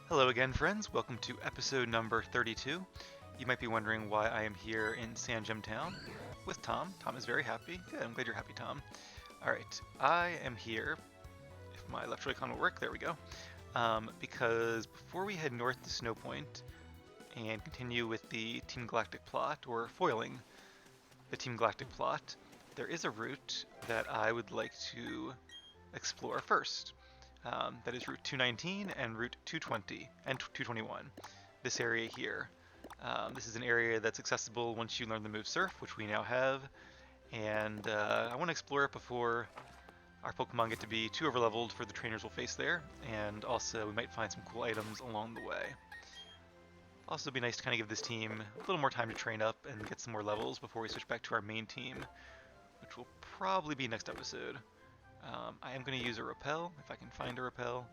Hello again, friends. Welcome to episode number 32. You might be wondering why I am here in San Jim Town with Tom. Tom is very happy. Good, I'm glad you're happy, Tom. Alright, I am here, if my left Joy-Con will work, there we go, because before we head north to Sinnoh Point and continue with the Team Galactic plot, or foiling the Team Galactic plot, there is a route that I would like to explore first. That is Route 219 and Route 220 and 221. This area here. This is an area that's accessible once you learn the move Surf, which we now have, and I want to explore it before our Pokemon get to be too overleveled for the trainers we'll face there, and also we might find some cool items along the way. Also, it'd be nice to kind of give this team a little more time to train up and get some more levels before we switch back to our main team, which will probably be next episode. I am going to use a repel, if I can find a repel.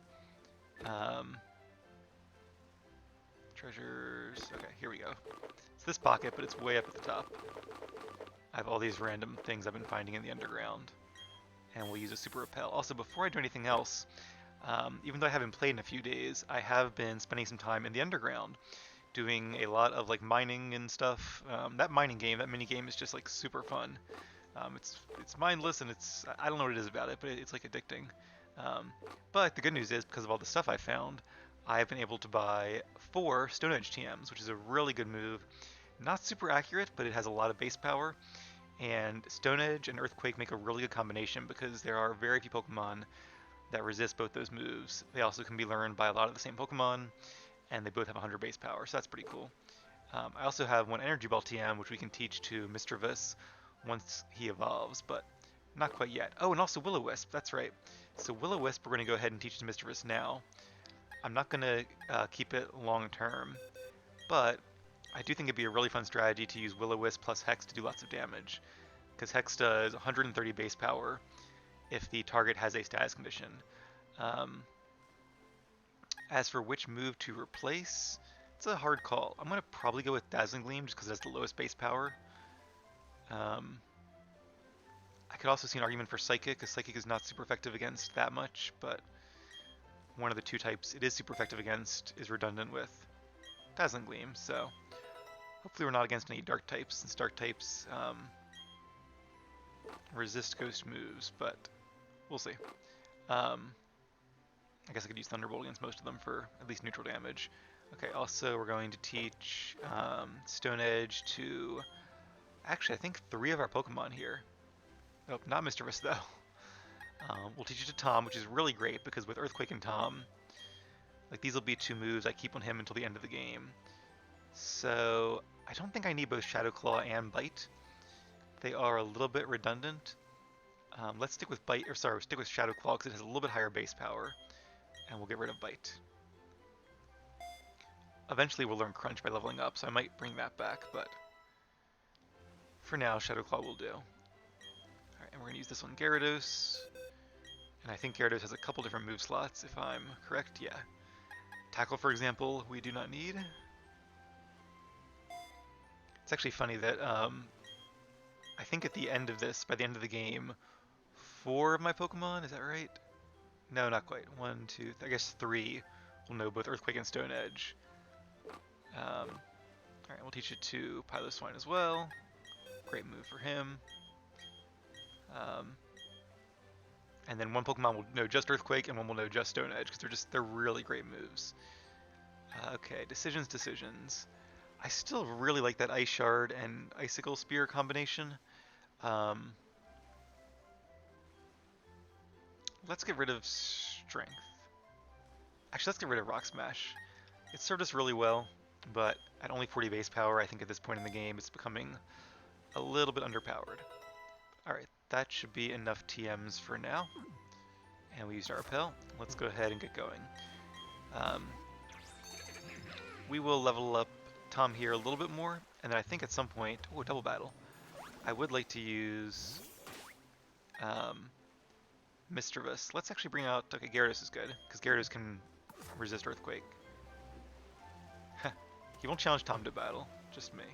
Treasures, okay, here we go. It's this pocket, but it's way up at the top. I have all these random things I've been finding in the underground, and we'll use a super repel. Also, before I do anything else, even though I haven't played in a few days, I have been spending some time in the underground, doing a lot of like mining and stuff. That mining game, that mini game is just like super fun. It's mindless and I don't know what it is about it, but it's like addicting. But the good news is, because of all the stuff I found, I've been able to buy 4 Stone Edge TMs, which is a really good move. Not super accurate, but it has a lot of base power. And Stone Edge and Earthquake make a really good combination because there are very few Pokemon that resist both those moves. They also can be learned by a lot of the same Pokemon, and they both have 100 base power, so that's pretty cool. I also have 1 Energy Ball TM, which we can teach to Mischievous once he evolves, but not quite yet. Oh, and also Will-O-Wisp, that's right. So Will-O-Wisp, we're going to go ahead and teach to Mischievous now. I'm not going to keep it long term, but I do think it'd be a really fun strategy to use Will-O-Wisp plus Hex to do lots of damage, because Hex does 130 base power if the target has a status condition. As for which move to replace, it's a hard call. I'm going to probably go with Dazzling Gleam just because it has the lowest base power. I could also see an argument for Psychic, because Psychic is not super effective against that much, but one of the 2 types it is super effective against is redundant with Dazzling Gleam, so hopefully we're not against any Dark types, since Dark types resist Ghost moves, but we'll see. I guess I could use Thunderbolt against most of them for at least neutral damage. Okay, also we're going to teach Stone Edge to... Actually, I think 3 of our Pokemon here. Nope, not Mischievous though. We'll teach it to Tom, which is really great because with Earthquake and Tom, like these will be 2 moves I keep on him until the end of the game. So I don't think I need both Shadow Claw and Bite. They are a little bit redundant. Let's stick with Bite, or sorry, stick with Shadow Claw because it has a little bit higher base power, and we'll get rid of Bite. Eventually we'll learn Crunch by leveling up, so I might bring that back, but for now, Shadow Claw will do. Alright, and we're going to use this one, Gyarados. And I think Gyarados has a couple different move slots, if I'm correct, yeah. Tackle, for example, we do not need. It's actually funny that, I think at the end of this, by the end of the game, 4 of my Pokemon, is that right? No, not quite. 1, 2, I guess 3 will know both Earthquake and Stone Edge. Alright, we'll teach it to Piloswine as well. Great move for him. And then 1 Pokemon will know just Earthquake and 1 will know just Stone Edge because they're really great moves. Okay, decisions. I still really like that Ice Shard and Icicle Spear combination. Let's get rid of Strength. Actually, let's get rid of Rock Smash. It served us really well, but at only 40 base power, I think at this point in the game, it's becoming a little bit underpowered. Alright, that should be enough TMs for now. And we used our repel. Let's go ahead and get going. We will level up Tom here a little bit more, and then I think at some point... Oh, double battle. I would like to use Mischievous. Let's actually bring out... Okay, Gyarados is good, because Gyarados can resist Earthquake. He won't challenge Tom to battle, just me.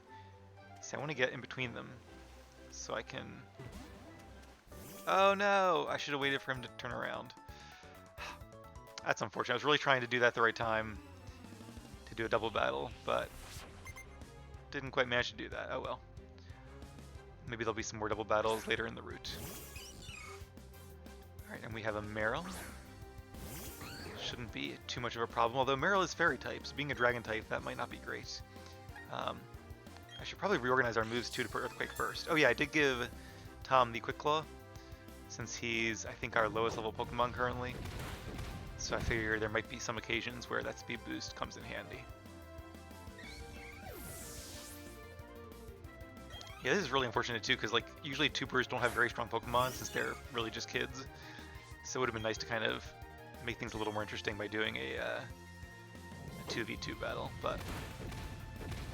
See, I want to get in between them, so I can... Oh no! I should have waited for him to turn around. That's unfortunate. I was really trying to do that at the right time. do a double battle, but didn't quite manage to do that. Oh well. Maybe there'll be some more double battles later in the route. Alright, and we have a Meryl. Shouldn't be too much of a problem, although Meryl is fairy type, so being a dragon type, that might not be great. I should probably reorganize our moves too to put Earthquake first. Oh yeah, I did give Tom the Quick Claw, since he's, I think, our lowest level Pokemon currently. So I figure there might be some occasions where that speed boost comes in handy. Yeah, this is really unfortunate too, because like usually tubers don't have very strong Pokemon since they're really just kids. So it would have been nice to kind of make things a little more interesting by doing a 2v2 battle, but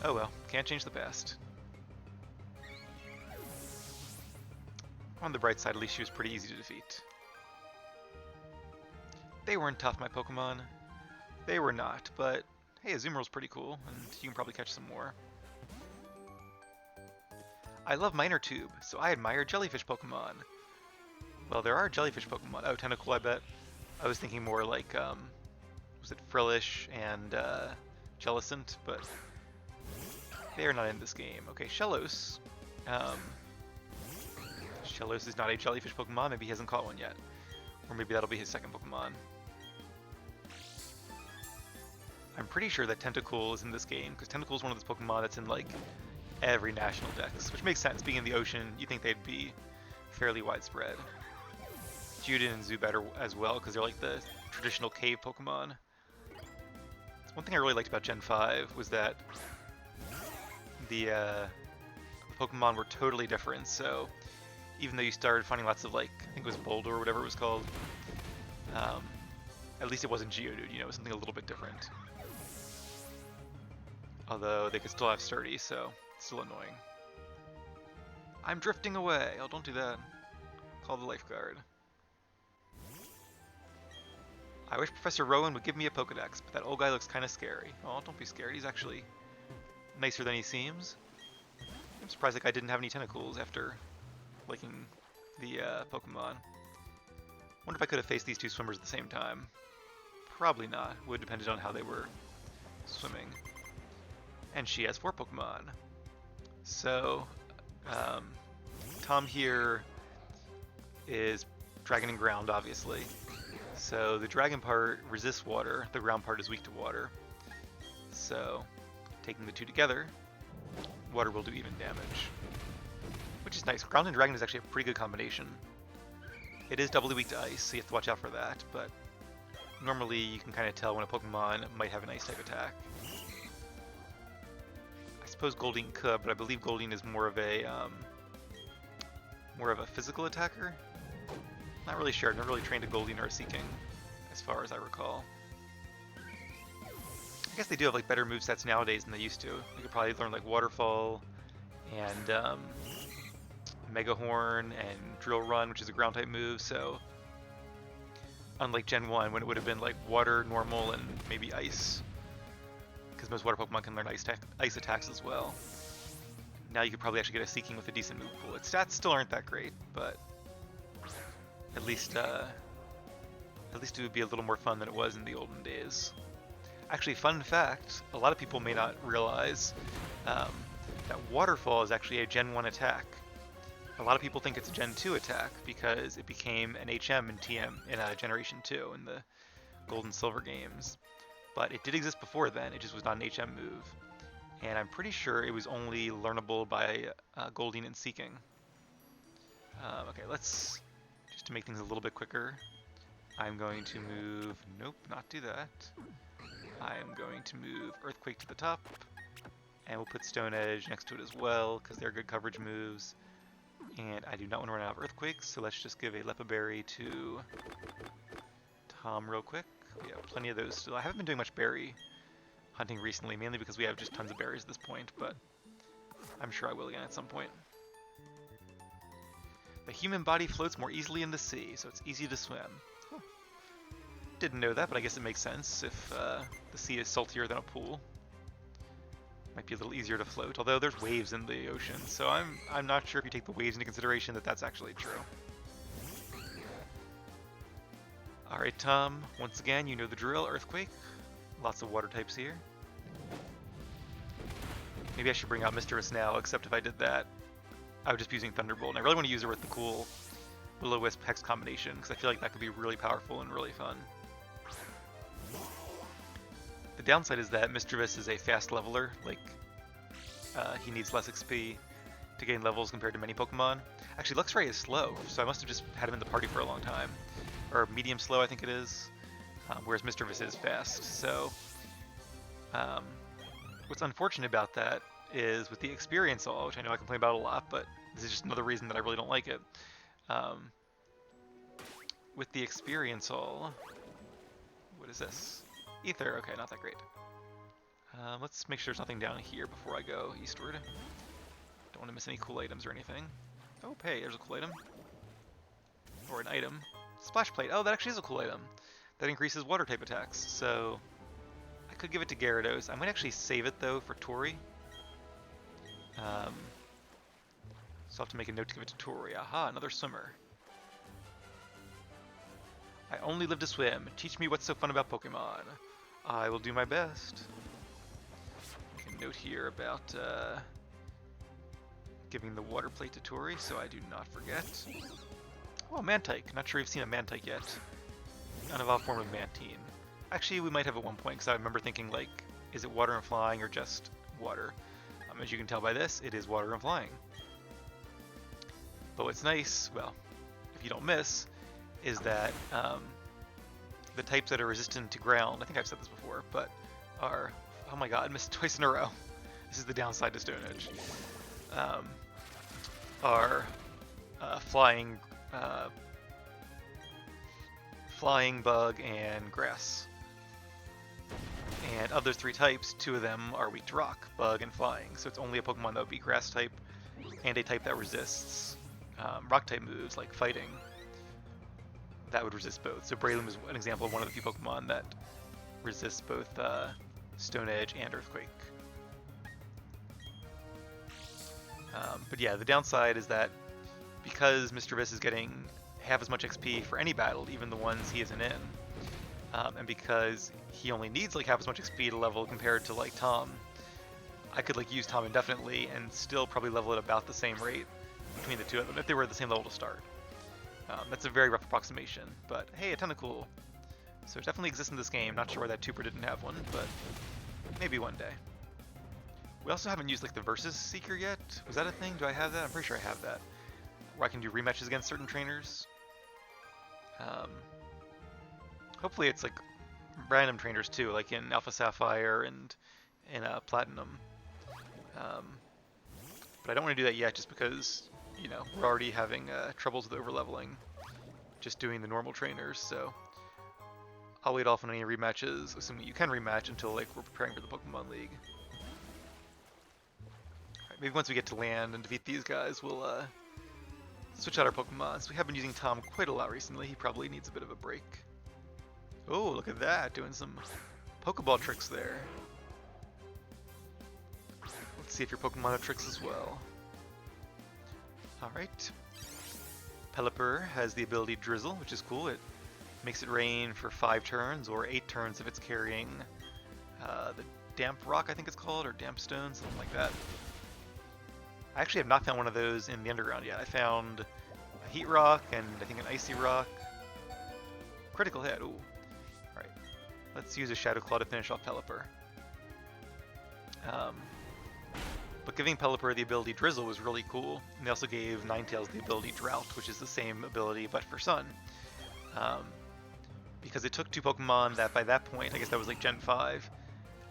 oh well, can't change the past. On the bright side, at least she was pretty easy to defeat. They weren't tough, my Pokemon. They were not, but hey, Azumarill's pretty cool, and you can probably catch some more. I love Minor Tube, so I admire jellyfish Pokemon. Well, there are jellyfish Pokemon. Oh, Tentacle, I bet. I was thinking more like, was it Frillish and Jellicent, but they are not in this game. Okay, Shellos. Shellos is not a jellyfish Pokemon. Maybe he hasn't caught one yet. Or maybe that'll be his second Pokemon. I'm pretty sure that Tentacle is in this game, because Tentacle is one of those Pokemon that's in, like, every national dex, which makes sense. Being in the ocean, you think they'd be fairly widespread. Juden and Zubat are as well, because they're like the traditional cave Pokemon. One thing I really liked about Gen 5 was that the Pokemon were totally different, so even though you started finding lots of, like, I think it was Boulder or whatever it was called, at least it wasn't Geodude, you know, it was something a little bit different. Although they could still have Sturdy, so it's still annoying. I'm drifting away. Oh, don't do that. Call the lifeguard. I wish Professor Rowan would give me a Pokedex, but that old guy looks kind of scary. Oh, don't be scared. He's actually nicer than he seems. I'm surprised that guy didn't have any tentacles after liking the Pokemon. Wonder if I could have faced these two swimmers at the same time. Probably not. Would have depended on how they were swimming. And she has 4 Pokemon. So, Tom here is Dragon and Ground, obviously. So the Dragon part resists water, the Ground part is weak to water. So, taking the two together, water will do even damage. Which is nice. Ground and Dragon is actually a pretty good combination. It is doubly weak to ice, so you have to watch out for that, but normally you can kind of tell when a Pokemon might have an ice type attack. I suppose Goldeen could, but I believe Goldeen is more of a physical attacker. Not really sure. I've never really trained a Goldeen or a Seaking, as far as I recall. I guess they do have like better movesets nowadays than they used to. You could probably learn like Waterfall and Mega Horn and Drill Run, which is a ground type move. So unlike Gen 1, when it would have been like Water, Normal, and maybe Ice, because most Water Pokemon can learn ice attacks as well. Now you could probably actually get a Seaking with a decent move pool. Its stats still aren't that great, but at least it would be a little more fun than it was in the olden days. Actually, fun fact, a lot of people may not realize that Waterfall is actually a Gen 1 attack. A lot of people think it's a Gen 2 attack because it became an HM and TM in Generation 2 in the Gold and Silver games. But it did exist before then, it just was not an HM move. And I'm pretty sure it was only learnable by Goldeen and Seaking. Okay, let's, just to make things a little bit quicker, I'm going to move, nope, not do that. I'm going to move Earthquake to the top, and we'll put Stone Edge next to it as well, because they're good coverage moves. And I do not want to run out of Earthquakes, so let's just give a Lepa Berry to Tom real quick. We have plenty of those still. I haven't been doing much berry hunting recently, mainly because we have just tons of berries at this point, but I'm sure I will again at some point. The human body floats more easily in the sea, so it's easy to swim. Huh. Didn't know that, but I guess it makes sense if the sea is saltier than a pool. Might be a little easier to float, although there's waves in the ocean, so I'm not sure if you take the waves into consideration that that's actually true. Alright, Tom, once again, you know the drill. Earthquake. Lots of water types here. Maybe I should bring out Mischievous now, except if I did that, I would just be using Thunderbolt. And I really want to use her with the cool Will-O-Wisp Hex combination, because I feel like that could be really powerful and really fun. The downside is that Mischievous is a fast leveler, like, he needs less XP to gain levels compared to many Pokemon. Actually, Luxray is slow, so I must have just had him in the party for a long time. Or medium slow, I think it is. Whereas Mischievous is fast, so... what's unfortunate about that is with the Experience All, which I know I complain about a lot, but this is just another reason that I really don't like it. With the Experience All... What is this? Ether, okay, not that great. Let's make sure there's nothing down here before I go eastward. Don't want to miss any cool items or anything. Oh, hey, there's a cool item. Or an item. Splash Plate. Oh, that actually is a cool item. That increases water type attacks, so I could give it to Gyarados. I might actually save it, though, for Tori. So I'll have to make a note to give it to Tori. Aha, another swimmer. I only live to swim. Teach me what's so fun about Pokemon. I will do my best. Make a note here about giving the water plate to Tori, so I do not forget. Oh, Mantike. Not sure we've seen a Mantike yet. Unevolved form of Mantine. Actually, we might have at one point, because I remember thinking, like, is it water and flying or just water? As you can tell by this, it is water and flying. But what's nice, well, if you don't miss, is that the types that are resistant to ground, I think I've said this before, but are, oh my god, I missed twice in a row. This is the downside to Stone Edge. Are flying, flying, bug, and grass. And of those three types, two of them are weak to rock, bug, and flying. So it's only a Pokemon that would be grass type and a type that resists rock type moves like fighting. That would resist both. So Breloom is an example of one of the few Pokemon that resists both Stone Edge and Earthquake. But yeah, the downside is that because Mr. Viss is getting half as much XP for any battle, even the ones he isn't in, and because he only needs like half as much XP to level compared to like Tom, I could like use Tom indefinitely and still probably level at about the same rate between the two of them if they were at the same level to start. That's a very rough approximation, but hey, a Tentacool. So it definitely exists in this game. Not sure why that Tuber didn't have one, but maybe one day. We also haven't used like the Versus Seeker yet. Was that a thing? Do I have that? I'm pretty sure I have that. Where I can do rematches against certain trainers. Hopefully it's like random trainers too, like in Alpha Sapphire and in Platinum. But I don't want to do that yet just because, you know, we're already having troubles with overleveling just doing the normal trainers, so I'll wait off on any rematches, assuming you can rematch until like we're preparing for the Pokemon League. Alright, maybe once we get to land and defeat these guys, we'll switch out our Pokemon. So we have been using Tom quite a lot recently. He probably needs a bit of a break. Oh, look at that, doing some Pokeball tricks there. Let's see if your Pokemon have tricks as well. Alright. Pelipper has the ability Drizzle, which is cool. It makes it rain for 5 turns, or 8 turns if it's carrying the Damp Rock, I think it's called, or Damp Stone, something like that. I actually have not found one of those in the Underground yet. I found a Heat Rock and I think an Icy Rock. Critical hit, ooh. Alright, let's use a Shadow Claw to finish off Pelipper. But giving Pelipper the ability Drizzle was really cool. And they also gave Ninetales the ability Drought, which is the same ability but for Sun. Because it took 2 Pokemon that by that point, I guess that was like Gen 5,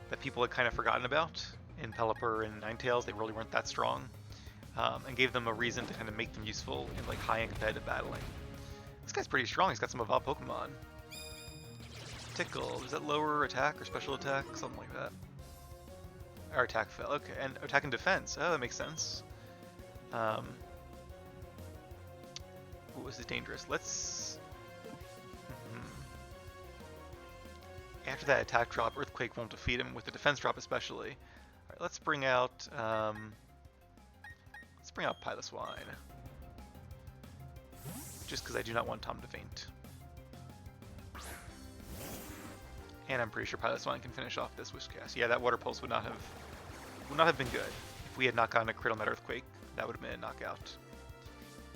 that people had kind of forgotten about. In Pelipper and Ninetales, they really weren't that strong. And gave them a reason to kind of make them useful in like high-end competitive battling. This guy's pretty strong, he's got some evolved Pokemon. Tickle, does that lower attack or special attack? Something like that. Our attack fell, okay, and attack and defense, oh that makes sense. What was it dangerous? Let's... After that attack drop, Earthquake won't defeat him, with the defense drop especially. Alright, let's bring out Piloswine. Just because I do not want Tom to faint. And I'm pretty sure Piloswine can finish off this Wish Cast. Yeah, that Water Pulse would not have would not have been good. If we had not gotten a crit on that Earthquake, that would have been a knockout.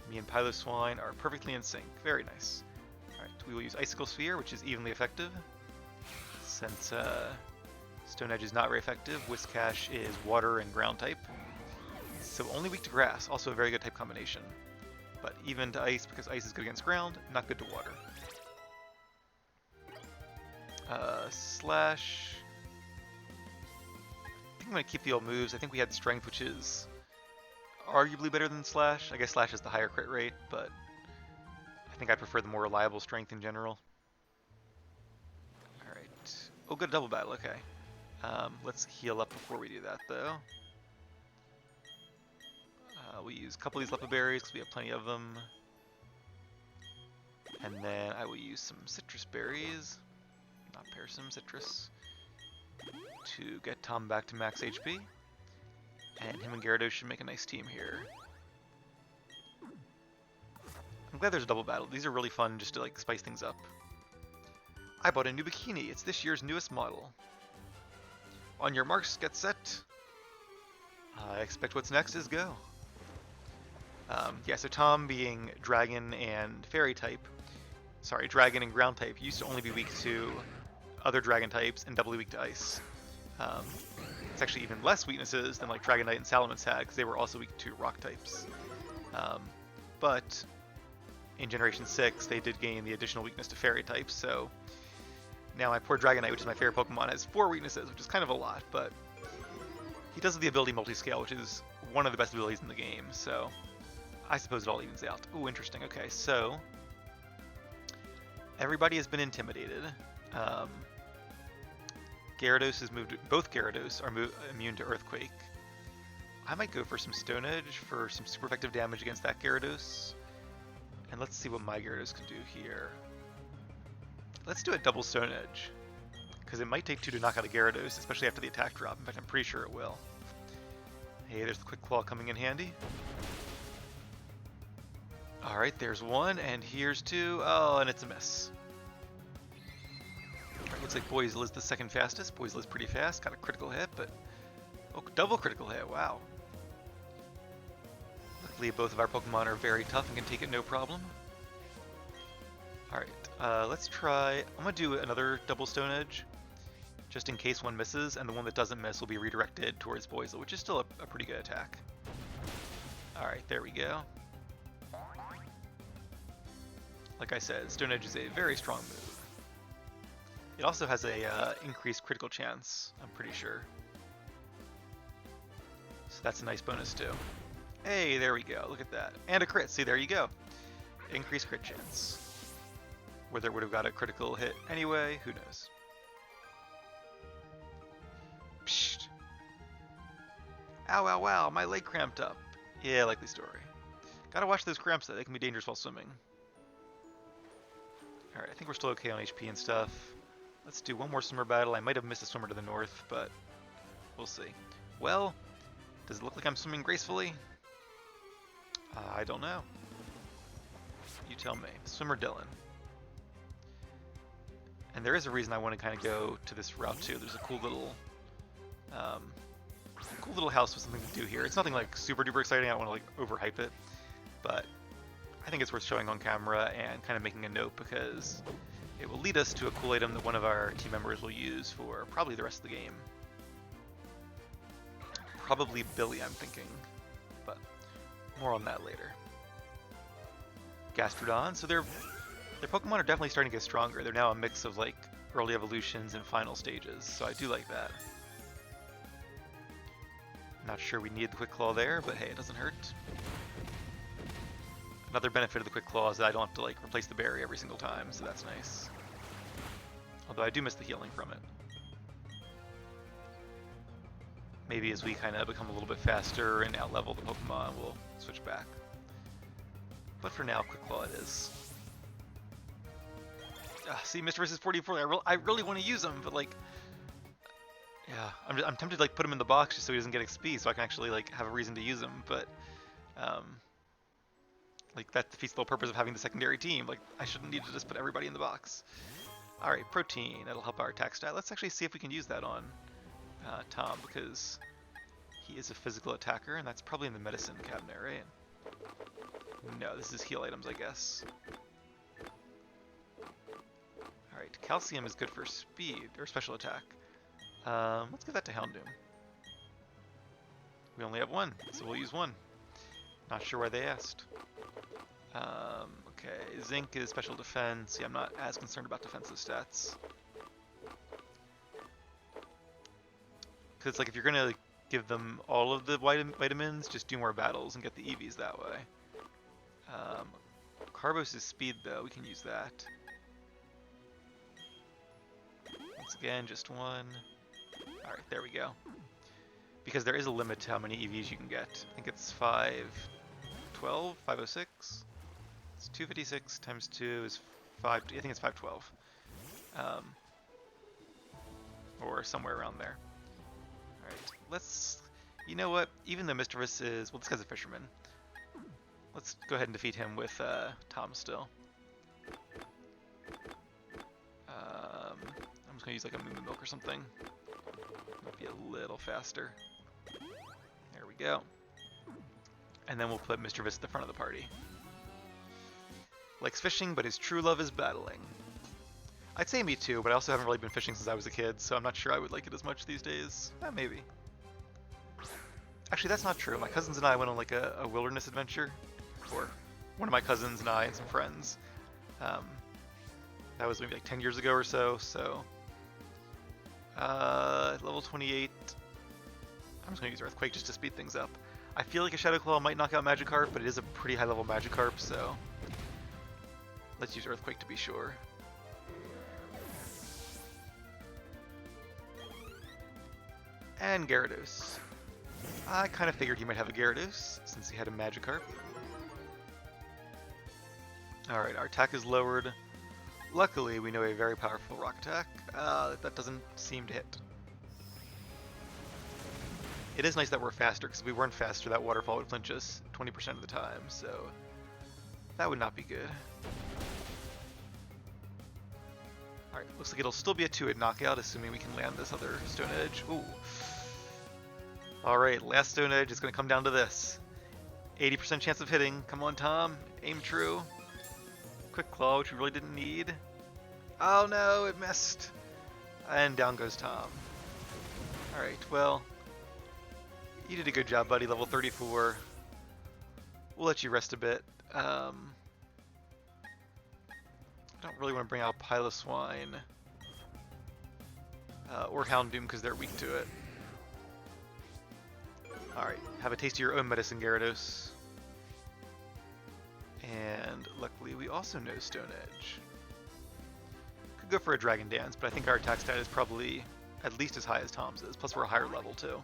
Me and Piloswine are perfectly in sync. Very nice. Alright, we will use Icicle Sphere, which is evenly effective. Since Stone Edge is not very effective, Whiscash is water and ground type. So only weak to grass, also a very good type combination. But even to ice, because ice is good against ground, not good to water. Slash. I think I'm going to keep the old moves. I think we had Strength, which is arguably better than Slash. I guess Slash has the higher crit rate, but I think I prefer the more reliable Strength in general. Alright. Oh, good double battle, okay. Let's heal up before we do that, though. We use a couple of these Lepa Berries because we have plenty of them. And then I will use some Citrus Berries. Not pear, some Citrus. To get Tom back to max HP. And him and Gyarados should make a nice team here. I'm glad there's a double battle. These are really fun just to like spice things up. I bought a new bikini. It's this year's newest model. On your marks, get set. I expect what's next is go. Yeah, so Tom being Dragon and Fairy type, sorry, Dragon and Ground type, used to only be weak to other Dragon types and doubly weak to Ice. It's actually even less weaknesses than like Dragonite and Salamence had, because they were also weak to Rock types. But in Generation 6, they did gain the additional weakness to Fairy types, so now my poor Dragonite, which is my favorite Pokemon, has 4 weaknesses, which is kind of a lot, but he does have the ability Multiscale, which is one of the best abilities in the game, so I suppose it all evens out. Ooh, interesting. Okay, so everybody has been intimidated. Gyarados has moved. Both Gyarados are immune to Earthquake. I might go for some Stone Edge for some super effective damage against that Gyarados. And let's see what my Gyarados can do here. Let's do a double Stone Edge, because it might take 2 to knock out a Gyarados, especially after the attack drop. In fact, I'm pretty sure it will. Hey, there's the Quick Claw coming in handy. Alright, there's 1, and here's 2. Oh, and it's a miss. Alright, looks like Boizel is the second fastest. Boizel is pretty fast, got a critical hit, but... Oh, double critical hit, wow. Luckily, both of our Pokemon are very tough and can take it no problem. Alright, let's try... I'm going to do another double Stone Edge, just in case one misses, and the one that doesn't miss will be redirected towards Boizel, which is still a pretty good attack. Alright, there we go. Like I said, Stone Edge is a very strong move. It also has a increased critical chance, I'm pretty sure. So that's a nice bonus too. Hey, there we go, look at that. And a crit, see, there you go. Increased crit chance. Whether it would have got a critical hit anyway, who knows. Psst. Ow, ow, ow, my leg cramped up. Yeah, likely story. Gotta watch those cramps though, they can be dangerous while swimming. Alright, I think we're still okay on HP and stuff. Let's do one more swimmer battle. I might have missed a swimmer to the north, but we'll see. Well, does it look like I'm swimming gracefully? I don't know. You tell me. Swimmer Dylan. And there is a reason I want to kind of go to this route too. There's a cool little house with something to do here. It's nothing like super duper exciting. I don't want to like overhype it, but I think it's worth showing on camera and kind of making a note because it will lead us to a cool item that one of our team members will use for probably the rest of the game. Probably Billy, I'm thinking, but more on that later. Gastrodon, so their Pokemon are definitely starting to get stronger. They're now a mix of like early evolutions and final stages, so I do like that. Not sure we need the Quick Claw there, but hey, it doesn't hurt. Another benefit of the Quick Claw is that I don't have to like replace the berry every single time, so that's nice. Although I do miss the healing from it. Maybe as we kind of become a little bit faster and outlevel the Pokemon, we'll switch back. But for now, Quick Claw it is. See, Mr. vs. 44, I really want to use him, but like... Yeah, I'm tempted to like put him in the box just so he doesn't get XP, so I can actually like have a reason to use him, but... like that defeats the whole purpose of having the secondary team. Like, I shouldn't need to just put everybody in the box. Alright, Protein, that'll help our attack stat. Let's actually see if we can use that on Tom, because He is a physical attacker, and that's probably in the medicine cabinet, right? No, this is heal items, I guess. Alright, calcium is good for speed, or special attack. Let's give that to Houndoom. We only have one, so we'll use one. Not sure why they asked. Okay, zinc is special defense. Yeah, I'm not as concerned about defensive stats. Because like if you're gonna give them all of the vitamins, just do more battles and get the EVs that way. Carbos is speed though, we can use that. Once again, just one. Alright, there we go. Because there is a limit to how many EVs you can get. I think it's 512, 506. It's 256 times 2 is 5, I think it's 512. Or somewhere around there. Alright, let's, you know what, even though Mischievous is, well this guy's a fisherman. Let's go ahead and defeat him with Tom still. I'm just gonna use like a Moo Milk or something. Might be a little faster. There we go. And then we'll put Mischievous at the front of the party. Likes fishing, but his true love is battling. I'd say me too, but I also haven't really been fishing since I was a kid, so I'm not sure I would like it as much these days. Maybe. Actually, that's not true. My cousins and I went on like a wilderness adventure. Or one of my cousins and I and some friends. That was maybe like 10 years ago or so, level 28. I'm just going to use Earthquake just to speed things up. I feel like a Shadow Claw might knock out Magikarp, but it is a pretty high level Magikarp, so let's use Earthquake to be sure. And Gyarados. I kind of figured he might have a Gyarados, since he had a Magikarp. Alright, our attack is lowered. Luckily, we know a very powerful rock attack. That doesn't seem to hit. It is nice that we're faster, because if we weren't faster, that waterfall would flinch us 20% of the time, so that would not be good. Alright, looks like it'll still be a 2-hit knockout, assuming we can land this other Stone Edge. Ooh. Alright, last Stone Edge is going to come down to this. 80% chance of hitting. Come on, Tom. Aim true. Quick Claw, which we really didn't need. Oh no, it missed. And down goes Tom. Alright, well, you did a good job, buddy. Level 34. We'll let you rest a bit. I don't really want to bring out Piloswine or Houndoom because they're weak to it. Alright, have a taste of your own medicine, Gyarados. And luckily we also know Stone Edge. Could go for a Dragon Dance, but I think our attack stat is probably at least as high as Tom's is, plus we're a higher level too.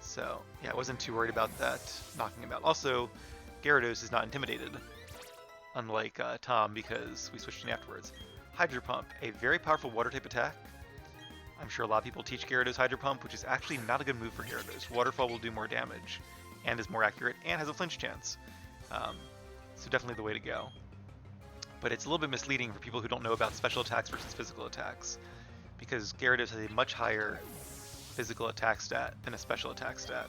So, yeah, I wasn't too worried about that knocking him out. Also, Gyarados is not intimidated, unlike Tom, because we switched in afterwards. Hydro Pump, a very powerful water-type attack. I'm sure a lot of people teach Gyarados Hydro Pump, which is actually not a good move for Gyarados. Waterfall will do more damage, and is more accurate, and has a flinch chance. So definitely the way to go. But it's a little bit misleading for people who don't know about special attacks versus physical attacks, because Gyarados has a much higher physical attack stat than a special attack stat.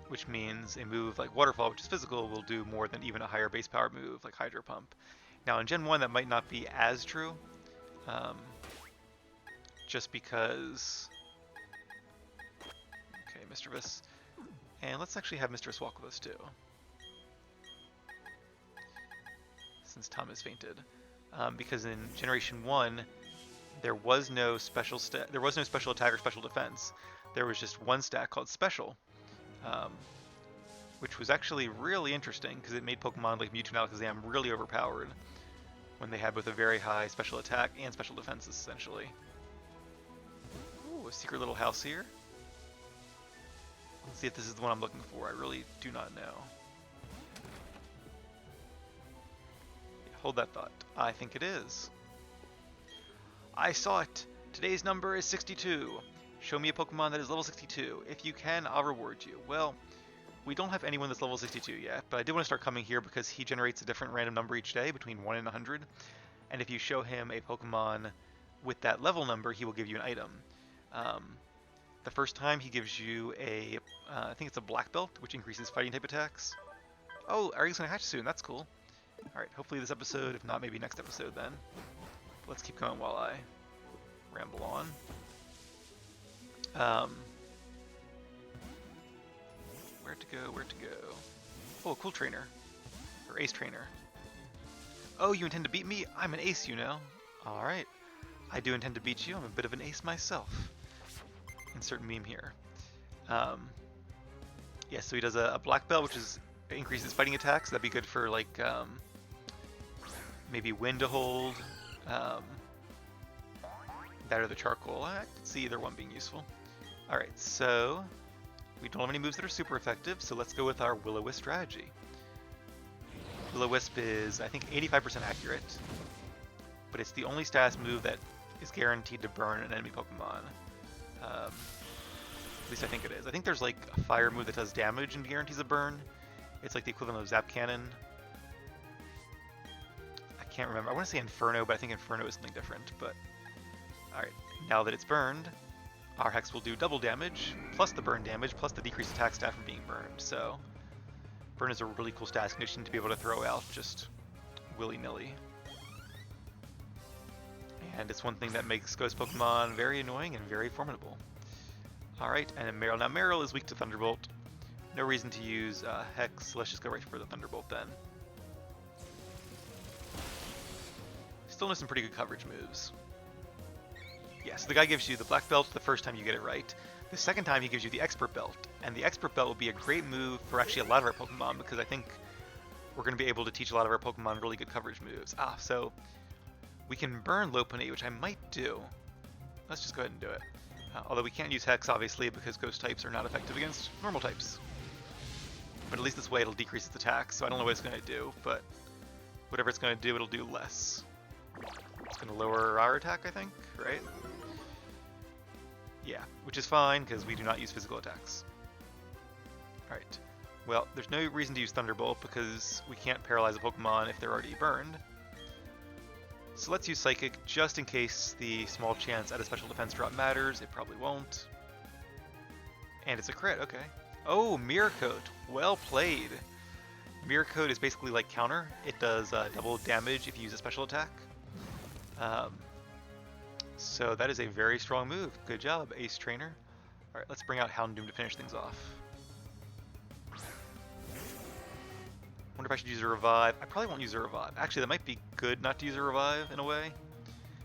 Which means a move like Waterfall, which is physical, will do more than even a higher base power move like Hydro Pump. Now in Gen 1 that might not be as true, just because... Okay, Mischievous. And let's actually have Mischievous walk with us too, since Tom has fainted. Because in Generation 1, there was no special attack or special defense. There was just one stat called Special, which was actually really interesting because it made Pokemon like Mewtwo and Alakazam really overpowered when they had both a very high special attack and special defenses, essentially. Ooh, a secret little house here. Let's see if this is the one I'm looking for. I really do not know. Hold that thought. I think it is. I saw it! Today's number is 62. Show me a Pokemon that is level 62. If you can, I'll reward you. Well, we don't have anyone that's level 62 yet, but I did want to start coming here because he generates a different random number each day, between 1 and 100. And if you show him a Pokemon with that level number, he will give you an item. The first time he gives you a, I think it's a black belt, which increases fighting type attacks. Oh, our egg's gonna hatch soon. That's cool. All right, hopefully this episode, if not, maybe next episode then. Let's keep going while I ramble on. Where to go? Where to go? Oh, cool trainer, or ace trainer. Oh, you intend to beat me? I'm an ace, you know. All right, I do intend to beat you. I'm a bit of an ace myself. Insert meme here. Yeah, so he does a black belt, which is increases fighting attacks. That'd be good for like maybe wind to hold. That or the charcoal. I can see either one being useful. All right, so we don't have any moves that are super effective, so let's go with our Will-O-Wisp strategy. Will-O-Wisp is, I think, 85% accurate, but it's the only status move that is guaranteed to burn an enemy Pokemon. At least I think it is. I think there's like a fire move that does damage and guarantees a burn. It's like the equivalent of Zap Cannon. I can't remember. I want to say Inferno, but I think Inferno is something different. But alright, now that it's burned, our Hex will do double damage, plus the burn damage, plus the decreased attack stat from being burned. So burn is a really cool status condition to be able to throw out just willy-nilly. And it's one thing that makes Ghost Pokemon very annoying and very formidable. Alright, and then Meryl. Now Meryl is weak to Thunderbolt. No reason to use Hex, so let's just go right for the Thunderbolt then. Still knows some pretty good coverage moves. Yeah, so the guy gives you the Black Belt the first time you get it right. The second time he gives you the Expert Belt, and the Expert Belt will be a great move for actually a lot of our Pokemon, because I think we're going to be able to teach a lot of our Pokemon really good coverage moves. So we can burn Lopunny, which I might do. Let's just go ahead and do it. Although we can't use Hex, obviously, because Ghost types are not effective against normal types. But at least this way it'll decrease its attack, so I don't know what it's going to do, but whatever it's going to do, it'll do less. It's going to lower our attack, I think, right? Yeah, which is fine, because we do not use physical attacks. Alright, well, there's no reason to use Thunderbolt, because we can't paralyze a Pokemon if they're already burned. So let's use Psychic, just in case the small chance at a special defense drop matters. It probably won't. And it's a crit, okay. Oh, Mirror Coat, well played. Mirror Coat is basically like counter. It does double damage if you use a special attack. So that is a very strong move. Good job, Ace Trainer. Alright, let's bring out Houndoom to finish things off. Wonder if I should use a Revive. I probably won't use a Revive. Actually, that might be good not to use a Revive in a way.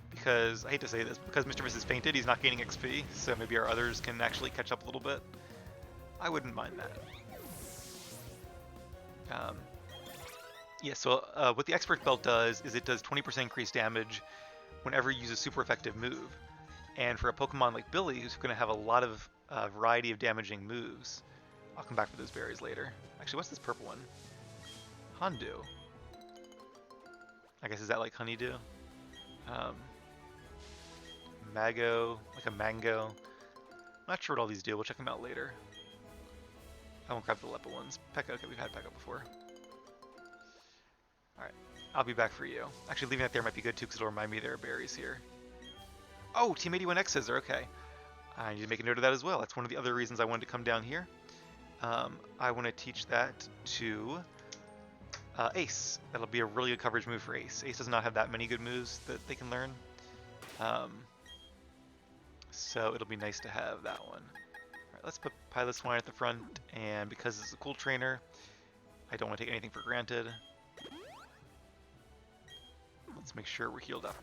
Because, I hate to say this, because Mr. Mrs. fainted, he's not gaining XP, so maybe our others can actually catch up a little bit. I wouldn't mind that. Yeah, so what the Expert Belt does is it does 20% increased damage whenever you use a super effective move. And for a Pokemon like Billy, who's going to have a lot of variety of damaging moves, I'll come back for those berries later. Actually, what's this purple one? Hondu. I guess, is that like Honeydew? Mago, like a mango. I'm not sure what all these do. We'll check them out later. I won't grab the Leppa ones. Pekka, okay, we've had Pekka before. Alright, I'll be back for you. Actually, leaving that there might be good too, because it'll remind me there are berries here. Oh, Team 81X Scissor, okay. I need to make a note of that as well. That's one of the other reasons I wanted to come down here. I want to teach that to Ace. That'll be a really good coverage move for Ace. Ace does not have that many good moves that they can learn. So it'll be nice to have that one. Alright, let's put Pilot Swine at the front, and because it's a cool trainer, I don't want to take anything for granted. Let's make sure we're healed up.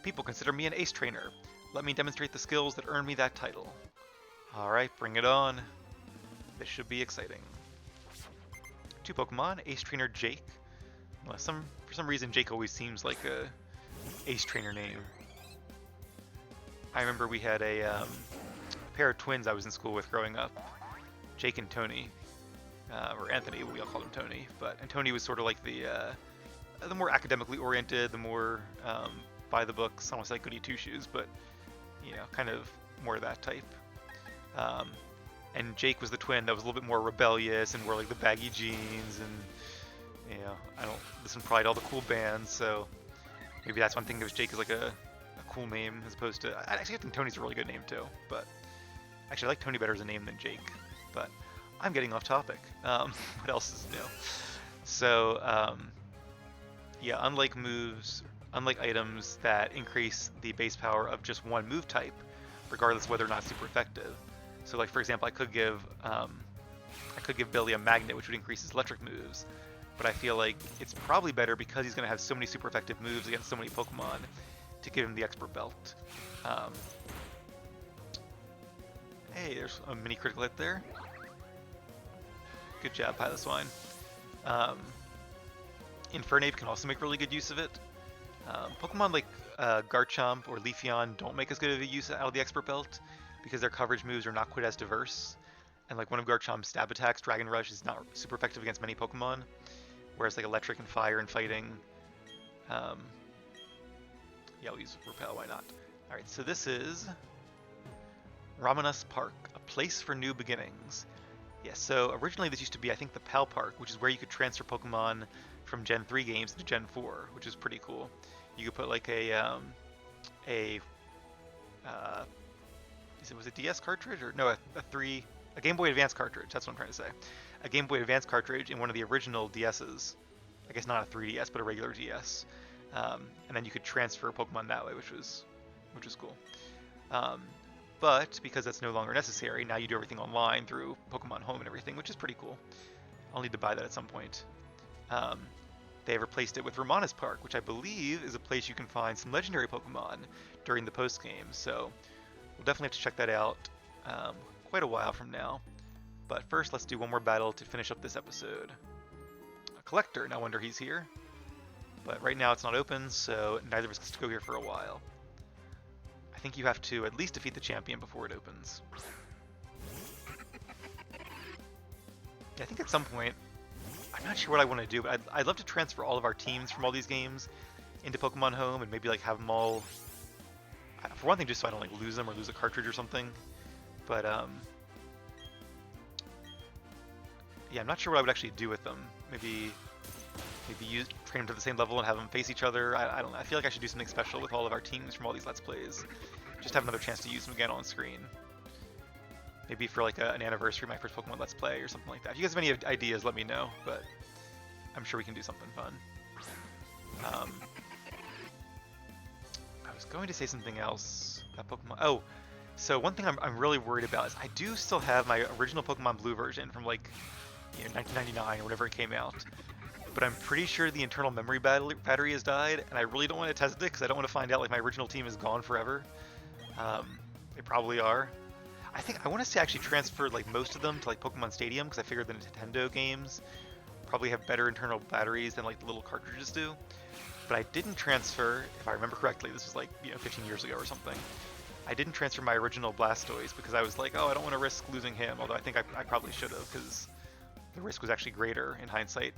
People consider me an Ace trainer. Let me demonstrate the skills that earn me that title. Alright, bring it on. This should be exciting. 2 Pokemon, Ace Trainer Jake. Well, for some reason Jake always seems like a Ace Trainer name. I remember we had a pair of twins I was in school with growing up, Jake and Tony, or Anthony, we all called him Tony. And Tony was sort of like the more academically oriented, the more by the books, almost like goody two shoes, but you know, kind of more that type. And Jake was the twin that was a little bit more rebellious and wore like the baggy jeans, and you know, I don't listen probably to all the cool bands, so maybe that's one thing of Jake is like a cool name as opposed to... I actually think Tony's a really good name too, but... Actually, I like Tony better as a name than Jake, but I'm getting off topic. What else is new? So, yeah, unlike items that increase the base power of just one move type, regardless of whether or not it's super effective. So, like for example, I could give Billy a magnet, which would increase his electric moves. But I feel like it's probably better because he's going to have so many super effective moves against so many Pokemon to give him the expert belt. Hey, there's a mini critical hit there. Good job, Piloswine. Infernape can also make really good use of it. Pokemon like Garchomp or Leafeon don't make as good of a use out of the expert belt because their coverage moves are not quite as diverse. And like one of Garchomp's stab attacks, Dragon Rush, is not super effective against many Pokemon. Whereas like Electric and Fire and Fighting, yeah, I'll use Repel, why not? Alright, so this is Ramanas Park, a place for new beginnings. Yeah, so originally this used to be, I think, the Pal Park, which is where you could transfer Pokemon from Gen 3 games to Gen 4, which is pretty cool. You could put like was it DS cartridge or no, a Game Boy Advance cartridge. That's what I'm trying to say. A Game Boy Advance cartridge in one of the original DSs. I guess not a 3DS, but a regular DS. And then you could transfer Pokemon that way, which was cool. But because that's no longer necessary, now you do everything online through Pokemon Home and everything, which is pretty cool. I'll need to buy that at some point. They have replaced it with Ramanas Park, which I believe is a place you can find some legendary Pokemon during the post-game. So we'll definitely have to check that out quite a while from now. But first, let's do one more battle to finish up this episode. A collector, no wonder he's here. But right now it's not open, so neither of us gets to go here for a while. I think you have to at least defeat the champion before it opens. Yeah, I think at some point, I'm not sure what I want to do, but I'd love to transfer all of our teams from all these games into Pokemon Home and maybe like have them all, for one thing, just so I don't like lose them or lose a cartridge or something. But yeah, I'm not sure what I would actually do with them. Maybe train them to the same level and have them face each other. I don't know. I feel like I should do something special with all of our teams from all these Let's Plays. Just have another chance to use them again on screen. Maybe for like an anniversary of my first Pokemon Let's Play or something like that. If you guys have any ideas, let me know. But I'm sure we can do something fun. I was going to say something else about Pokemon. Oh, so one thing I'm really worried about is I do still have my original Pokemon Blue version from like 1999 or whenever it came out. But I'm pretty sure the internal memory battery has died, and I really don't want to test it because I don't want to find out like my original team is gone forever. They probably are. I think I want to actually transfer like most of them to like Pokemon Stadium because I figured the Nintendo games probably have better internal batteries than like the little cartridges do. But I didn't transfer, if I remember correctly, this was like 15 years ago or something. I didn't transfer my original Blastoise because I was like, oh, I don't want to risk losing him. Although I think I probably should have because the risk was actually greater in hindsight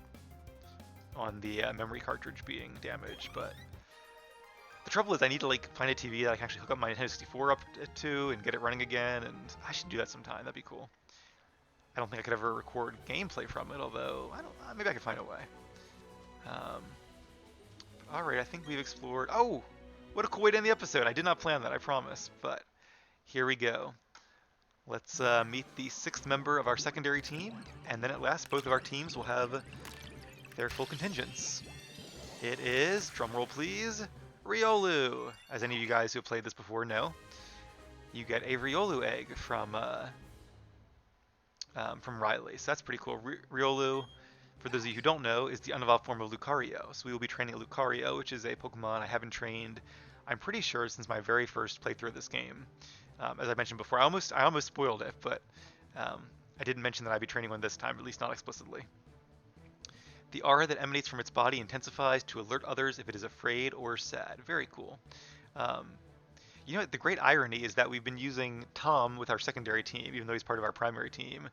on the memory cartridge being damaged. But the trouble is I need to like find a TV that I can actually hook up my Nintendo 64 up to and get it running again, and I should do that sometime. That'd be cool. I don't think I could ever record gameplay from it, although maybe I could find a way. Alright, I think we've explored... Oh! What a cool way to end the episode. I did not plan that, I promise, but here we go. Let's meet the 6th member of our secondary team, and then at last both of our teams will have their full contingents. It is, drumroll please, Riolu! As any of you guys who have played this before know, you get a Riolu egg from Riley, so that's pretty cool. Riolu, for those of you who don't know, is the unevolved form of Lucario. So we will be training a Lucario, which is a Pokemon I haven't trained, I'm pretty sure, since my very first playthrough of this game. As I mentioned before, I almost spoiled it, but I didn't mention that I'd be training one this time, at least not explicitly. The aura that emanates from its body intensifies to alert others if it is afraid or sad. Very cool. You know, the great irony is that we've been using Tom with our secondary team, even though he's part of our primary team.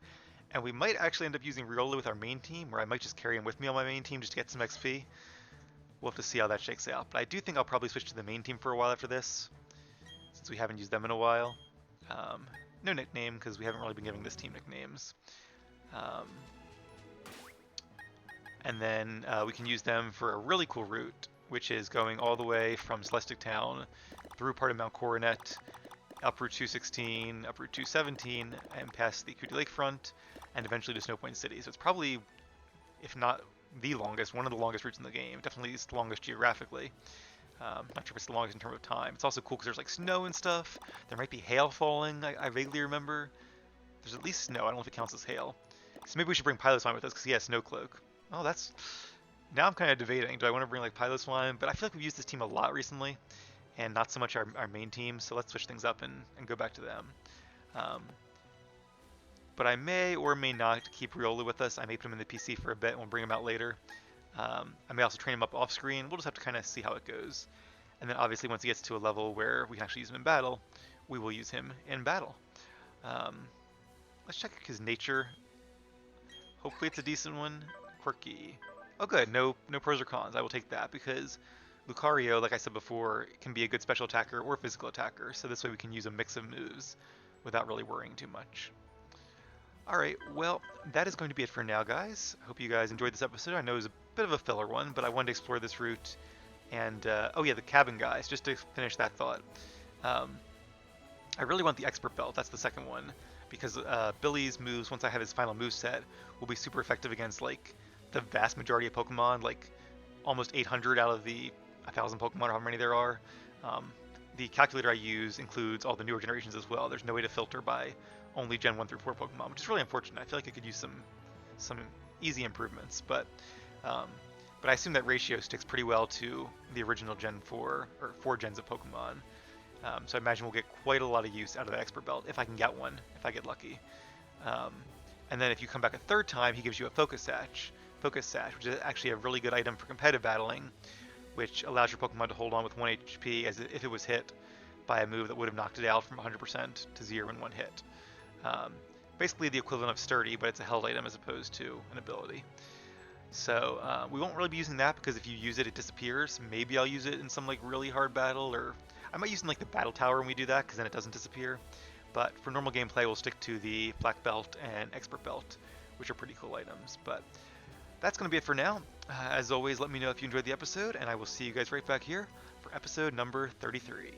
And we might actually end up using Riolu with our main team, where I might just carry him with me on my main team just to get some XP. We'll have to see how that shakes out. But I do think I'll probably switch to the main team for a while after this, since we haven't used them in a while. No nickname, because we haven't really been giving this team nicknames. And then we can use them for a really cool route which is going all the way from Celestic Town through part of Mount Coronet, up Route 216, up Route 217, and past the Cutie Lakefront, and eventually to Snow Point City. So it's probably, if not the longest, one of the longest routes in the game. Definitely it's the longest geographically. Not sure if it's the longest in terms of time. It's also cool because there's like snow and stuff. There might be hail falling, I vaguely remember. There's at least snow. I don't know if it counts as hail. So maybe we should bring Piloswine with us because he has Snow Cloak. Oh, that's... Now I'm kind of debating. Do I want to bring like Piloswine? But I feel like we've used this team a lot recently, and not so much our main team, so let's switch things up and go back to them. But I may or may not keep Riolu with us. I may put him in the PC for a bit and we'll bring him out later. I may also train him up off screen. We'll just have to kind of see how it goes. And then obviously once he gets to a level where we can actually use him in battle, we will use him in battle. Let's check his nature. Hopefully it's a decent one. Quirky. Oh good, no pros or cons. I will take that because Lucario, like I said before, can be a good special attacker or physical attacker. So this way we can use a mix of moves without really worrying too much. Alright, well, that is going to be it for now, guys. Hope you guys enjoyed this episode. I know it was a bit of a filler one, but I wanted to explore this route. And, oh yeah, the cabin guys, just to finish that thought. I really want the Expert Belt, that's the second one. Because Billy's moves, once I have his final move set, will be super effective against, like, the vast majority of Pokemon. Like, almost 800 out of the 1,000 Pokemon, or however many there are. The calculator I use includes all the newer generations as well. There's no way to filter by only Gen 1 through 4 Pokemon, which is really unfortunate. I feel like I could use some easy improvements, but I assume that ratio sticks pretty well to the original Gen 4, or 4 gens of Pokemon. So I imagine we'll get quite a lot of use out of the Expert Belt, if I can get one, if I get lucky. And then if you come back a third time, he gives you a Focus Sash, which is actually a really good item for competitive battling, which allows your Pokemon to hold on with 1 HP as if it was hit by a move that would have knocked it out from 100% to 0 in one hit. Basically the equivalent of Sturdy, but it's a held item as opposed to an ability. So we won't really be using that because if you use it, it disappears. Maybe I'll use it in some like really hard battle, or I might use it in like the Battle Tower when we do that because then it doesn't disappear. But for normal gameplay, we'll stick to the Black Belt and Expert Belt, which are pretty cool items. But that's going to be it for now. As always, let me know if you enjoyed the episode, and I will see you guys right back here for episode number 33.